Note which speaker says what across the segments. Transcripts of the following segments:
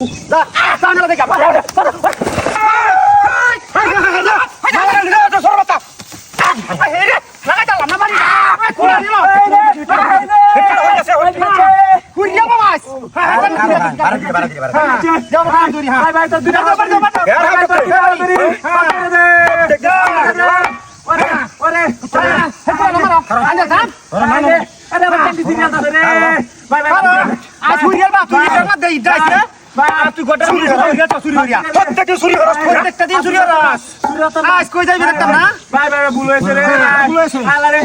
Speaker 1: Da, sana la de capa. তুই গোটা চুরি করিয়া প্রত্যেকটা চুরি করস প্রত্যেকটা দিন চুরি করস আজ কই যাইবি দেখতাম না
Speaker 2: ভাই ভাই ভুল হয়েছে রে
Speaker 1: ভুল হয়েছে
Speaker 2: আলা রে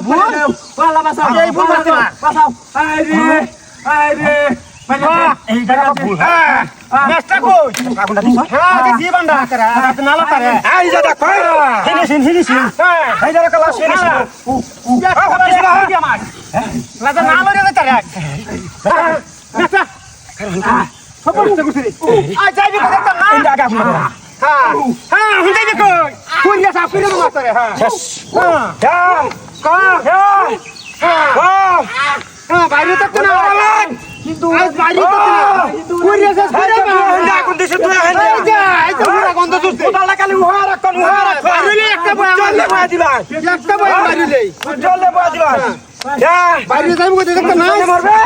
Speaker 1: ভুল
Speaker 2: পালা বাসাও
Speaker 1: এই ভুল মারতে না
Speaker 2: বাসাও আরে ভাই
Speaker 1: এই জায়গা ভুল হ্যাঁ মাস্টার কই কাগুন্ডা দিছ হ্যাঁ দিছি বান্ডা তারা নালা তারে এই জায়গা কই হিনিসিন হ্যাঁ এই জায়গা কলা হিনিসিন লাজা নালা রে তারে মাস্টার খবর তো করছিস আজ যাইবি দেখতাম না এই জায়গা আপনারা হ্যাঁ হ্যাঁ হুন যাইবি কই কুইয়া সাফ করে মাস্টারে হ্যাঁ হ্যাঁ হ্যাঁ বাইরে তো না কিন্তু বাইরে তো না কুইয়া সাফ করে না কোন দেশে তুই এই যা এই তো পুরো গন্ধ চলছে ওটালা খালি উহা রাখ বাইরে একটা বয় চলে বয় দিবা একটা বয় বাইরে চলে বয় দিবা বাইরে যাইবো কই দেখতাম না মরবে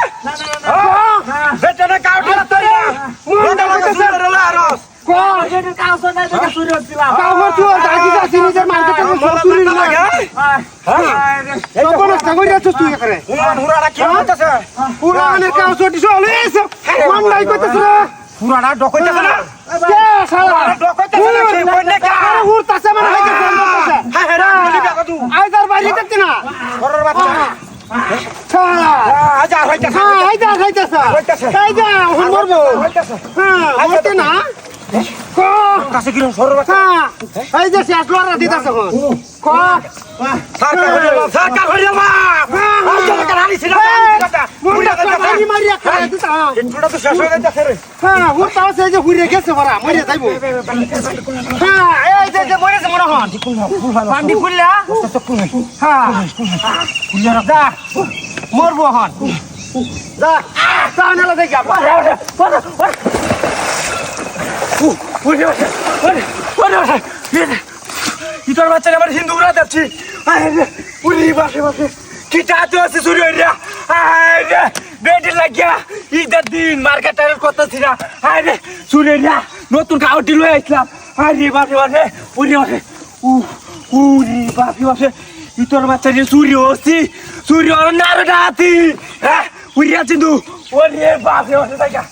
Speaker 1: বেটারে কাউটা তোরে মোটা লাগা সরে লারস কো যেটা কাউসো না দেখে চুরি হচ্ছিলাম কাউসো তো দাদি দাদি নিজের মার্কেটে চুরি লাগে হ্যাঁ সবন সাগর যাচ্ছ তুই করে পুরাটা কি হইতাছে পুরানের কাউসো দিছো লইছে কোন নাই কইতাছ রে পুরাটা ডকইতাছ না কে শালা ডকইতাছ না কি কইনে কা আরে হুরতাছে মানে হইতাছে হ্যাঁ হ্যাঁ বলি বাবা তুই আইদার বাইরে দেখতে না ঘরের বাচ্চা শালা আজা হইতাছে হ্যাঁ আইদা হইতাছে আইদা হুন মরবো হ্যাঁ মরতে না কো কাছে কি সরবা হ্যাঁ এই যে শেষ লড়া দিতাছ কোন কো সরকার হইল মা সরকার আলি ছিল মুন্ডা মারি মারি খায় দিতা ইন্টুটা তো শেষ হয়ে যাচ্ছে রে হ্যাঁ ও তাও সে যে হুইরে গেছে ভরা মরে যাইবো হ্যাঁ এই যে মরে যে মরা হন পান্ডি খুললা হ্যাঁ খুললা যা মরবো হন যা সানালা দেখা ইটার বাচ্চা আমার হিন্দুরা যাচ্ছি পুরি বাসে বাসে কি চাতে আছে চুরি হইয়া বেডে লাগিয়া ঈদের দিন মার্কেটের কথা ছিল চুরি হইয়া নতুন কাউটি লয়ে আসলাম বাসে বাসে পুরি বাসে পুরি বাসে বাসে ইটার বাচ্চা চুরি হচ্ছি চুরি হওয়ার নারো ডাতি উড়িয়া চিন্দু ওরে বাসে বাসে দেখা